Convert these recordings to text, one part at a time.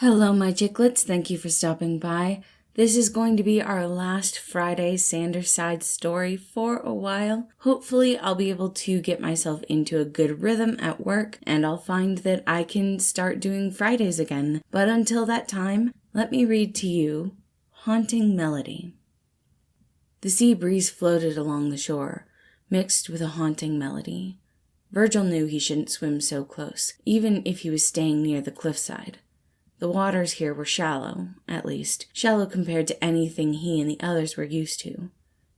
Hello, my chicklets. Thank you for stopping by. This is going to be our last Friday Sanderside story for a while. Hopefully, I'll be able to get myself into a good rhythm at work, and I'll find that I can start doing Fridays again. But until that time, let me read to you Haunting Melody. The sea breeze floated along the shore, mixed with a haunting melody. Virgil knew he shouldn't swim so close, even if he was staying near the cliffside. The waters here were shallow, at least, shallow compared to anything he and the others were used to.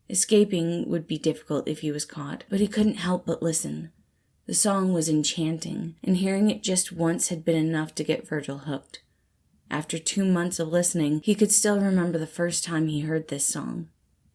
Escaping would be difficult if he was caught, but he couldn't help but listen. The song was enchanting, and hearing it just once had been enough to get Virgil hooked. After 2 months of listening, he could still remember the first time he heard this song.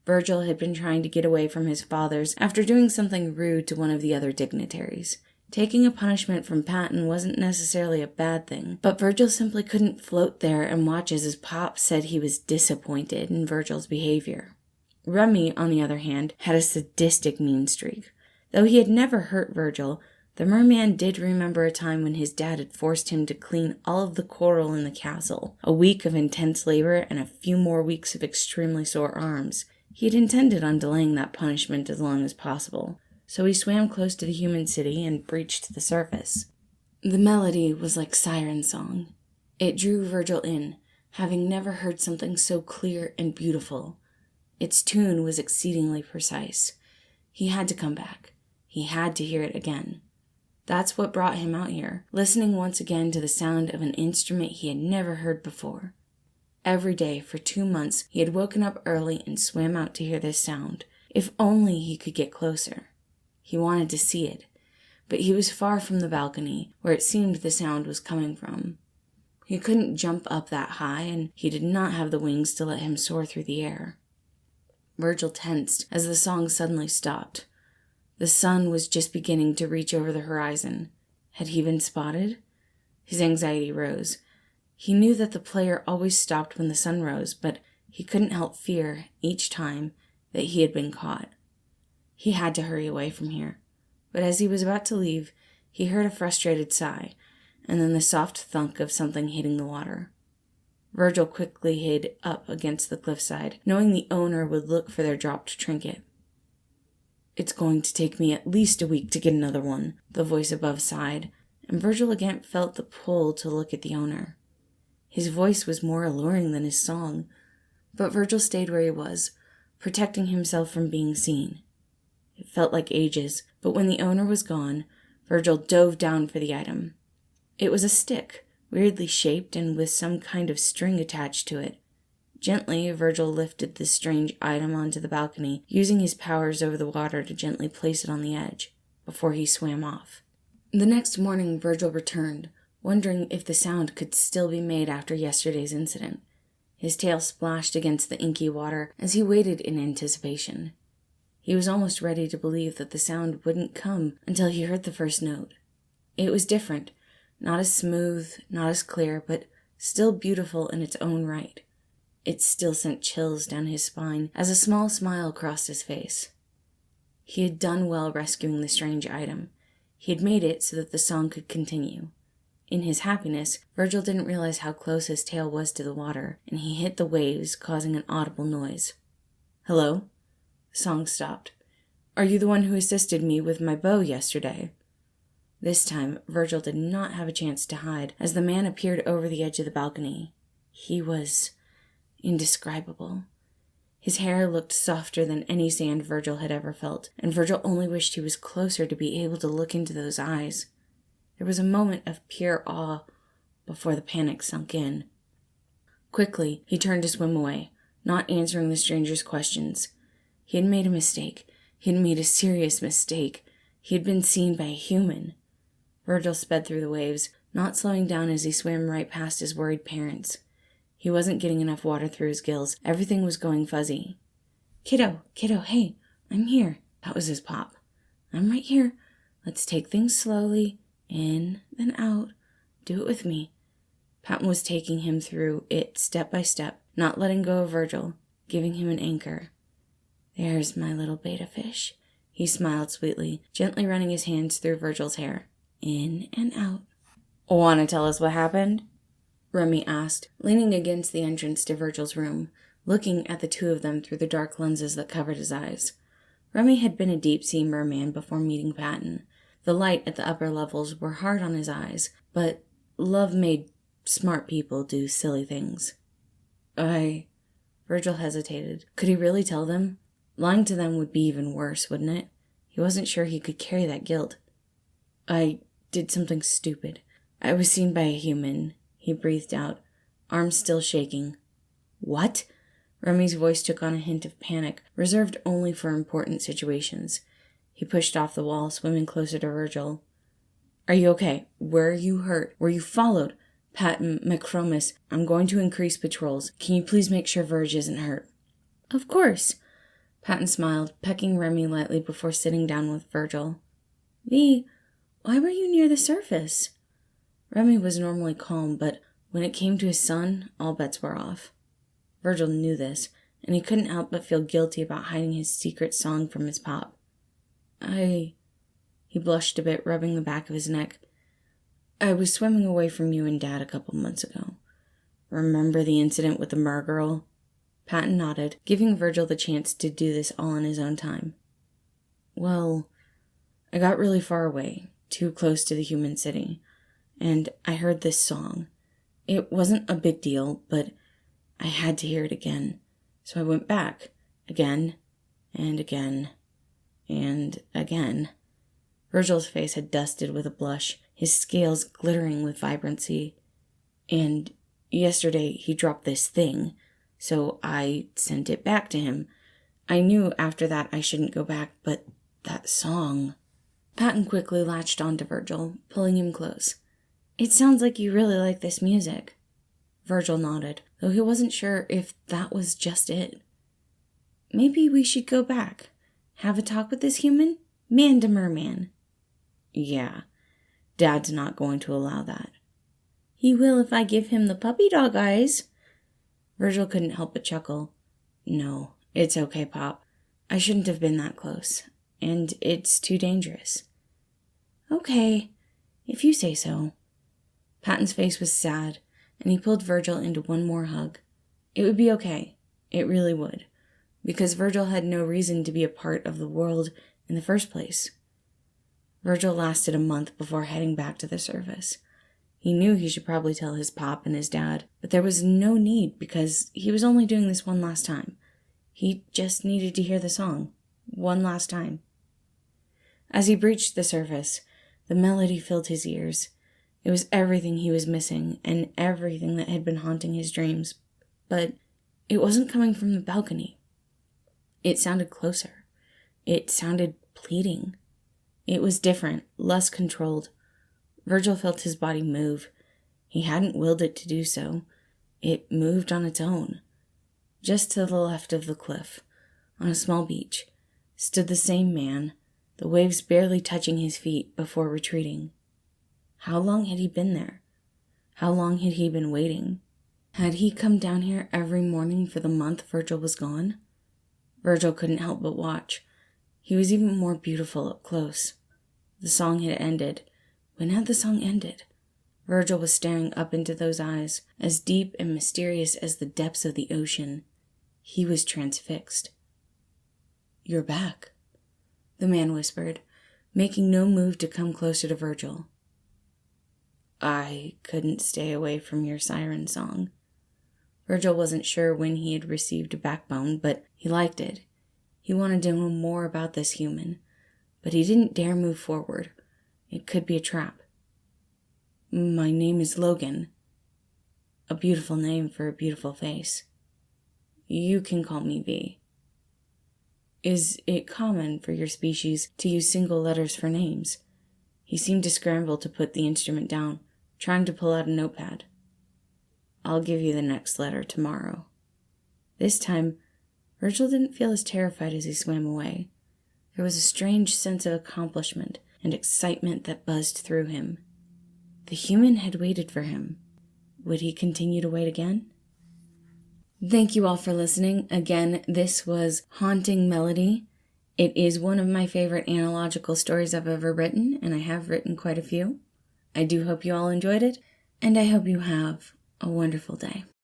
Virgil had been trying to get away from his fathers after doing something rude to one of the other dignitaries. Taking a punishment from Patton wasn't necessarily a bad thing, but Virgil simply couldn't float there and watch as his pop said he was disappointed in Virgil's behavior. Remy, on the other hand, had a sadistic mean streak. Though he had never hurt Virgil, the merman did remember a time when his dad had forced him to clean all of the coral in the castle, a week of intense labor and a few more weeks of extremely sore arms. He had intended on delaying that punishment as long as possible, so he swam close to the human city and breached the surface. The melody was like siren song. It drew Virgil in, having never heard something so clear and beautiful. Its tune was exceedingly precise. He had to come back. He had to hear it again. That's what brought him out here, listening once again to the sound of an instrument he had never heard before. Every day for 2 months he had woken up early and swam out to hear this sound. If only he could get closer. He wanted to see it, but he was far from the balcony, where it seemed the sound was coming from. He couldn't jump up that high, and he did not have the wings to let him soar through the air. Virgil tensed as the song suddenly stopped. The sun was just beginning to reach over the horizon. Had he been spotted? His anxiety rose. He knew that the player always stopped when the sun rose, but he couldn't help fear, each time, that he had been caught. He had to hurry away from here, but as he was about to leave, he heard a frustrated sigh, and then the soft thunk of something hitting the water. Virgil quickly hid up against the cliffside, knowing the owner would look for their dropped trinket. "It's going to take me at least a week to get another one," the voice above sighed, and Virgil again felt the pull to look at the owner. His voice was more alluring than his song, but Virgil stayed where he was, protecting himself from being seen. It felt like ages, but when the owner was gone, Virgil dove down for the item. It was a stick, weirdly shaped and with some kind of string attached to it. Gently, Virgil lifted this strange item onto the balcony, using his powers over the water to gently place it on the edge, before he swam off. The next morning, Virgil returned, wondering if the sound could still be made after yesterday's incident. His tail splashed against the inky water as he waited in anticipation. He was almost ready to believe that the sound wouldn't come until he heard the first note. It was different, not as smooth, not as clear, but still beautiful in its own right. It still sent chills down his spine as a small smile crossed his face. He had done well rescuing the strange item. He had made it so that the song could continue. In his happiness, Virgil didn't realize how close his tail was to the water, and he hit the waves, causing an audible noise. "Hello?" The song stopped. "Are you the one who assisted me with my bow yesterday?" This time, Virgil did not have a chance to hide, as the man appeared over the edge of the balcony. He was indescribable. His hair looked softer than any sand Virgil had ever felt, and Virgil only wished he was closer to be able to look into those eyes. There was a moment of pure awe before the panic sunk in. Quickly, he turned to swim away, not answering the stranger's questions. He had made a mistake. He had made a serious mistake. He had been seen by a human. Virgil sped through the waves, not slowing down as he swam right past his worried parents. He wasn't getting enough water through his gills. Everything was going fuzzy. Kiddo, hey, I'm here." That was his pop. "I'm right here. Let's take things slowly. In, then out. Do it with me." Patton was taking him through it step by step, not letting go of Virgil, giving him an anchor. "There's my little beta fish." He smiled sweetly, gently running his hands through Virgil's hair. "In and out." "Want to tell us what happened?" Remy asked, leaning against the entrance to Virgil's room, looking at the two of them through the dark lenses that covered his eyes. Remy had been a deep-sea merman before meeting Patton. The light at the upper levels were hard on his eyes, but love made smart people do silly things. Virgil hesitated. Could he really tell them? Lying to them would be even worse, wouldn't it? He wasn't sure he could carry that guilt. I did something stupid. I was seen by a human, he breathed out, arms still shaking. What? Remy's voice took on a hint of panic, reserved only for important situations. He pushed off the wall, swimming closer to Virgil. Are you okay? Where are you hurt? Were you followed? Patton, McCromus, I'm going to increase patrols. Can you please make sure Virg isn't hurt? Of course. Patton smiled, pecking Remy lightly before sitting down with Virgil. V, why were you near the surface? Remy was normally calm, but when it came to his son, all bets were off. Virgil knew this, and he couldn't help but feel guilty about hiding his secret song from his pop. He blushed a bit, rubbing the back of his neck. I was swimming away from you and Dad a couple months ago. Remember the incident with the mer girl? Patton nodded, giving Virgil the chance to do this all in his own time. Well, I got really far away, too close to the human city, and I heard this song. It wasn't a big deal, but I had to hear it again, so I went back, again, and again, and again. Virgil's face had dusted with a blush, his scales glittering with vibrancy. And yesterday he dropped this thing, so I sent it back to him. I knew after that I shouldn't go back, but that song... Patton quickly latched onto Virgil, pulling him close. It sounds like you really like this music. Virgil nodded, though he wasn't sure if that was just it. Maybe we should go back. Have a talk with this human? Man to merman. Yeah, Dad's not going to allow that. He will if I give him the puppy dog eyes. Virgil couldn't help but chuckle. No, it's okay, Pop. I shouldn't have been that close, and it's too dangerous. Okay, if you say so. Patton's face was sad, and he pulled Virgil into one more hug. It would be okay. It really would. Because Virgil had no reason to be a part of the world in the first place. Virgil lasted a month before heading back to the surface. He knew he should probably tell his pop and his dad, but there was no need because he was only doing this one last time. He just needed to hear the song. One last time. As he breached the surface, the melody filled his ears. It was everything he was missing and everything that had been haunting his dreams, but it wasn't coming from the balcony. It sounded closer. It sounded pleading. It was different, less controlled. Virgil felt his body move. He hadn't willed it to do so. It moved on its own. Just to the left of the cliff, on a small beach, stood the same man, the waves barely touching his feet before retreating. How long had he been there? How long had he been waiting? Had he come down here every morning for the month Virgil was gone? Virgil couldn't help but watch. He was even more beautiful up close. The song had ended. When had the song ended? Virgil was staring up into those eyes, as deep and mysterious as the depths of the ocean. He was transfixed. You're back, the man whispered, making no move to come closer to Virgil. I couldn't stay away from your siren song. Virgil wasn't sure when he had received a backbone, but he liked it. He wanted to know more about this human, but he didn't dare move forward. It could be a trap. My name is Logan. A beautiful name for a beautiful face. You can call me V. Is it common for your species to use single letters for names? He seemed to scramble to put the instrument down, trying to pull out a notepad. I'll give you the next letter tomorrow. This time, Virgil didn't feel as terrified as he swam away. There was a strange sense of accomplishment and excitement that buzzed through him. The human had waited for him. Would he continue to wait again? Thank you all for listening. Again, this was Haunting Melody. It is one of my favorite analogical stories I've ever written, and I have written quite a few. I do hope you all enjoyed it, and I hope you have a wonderful day.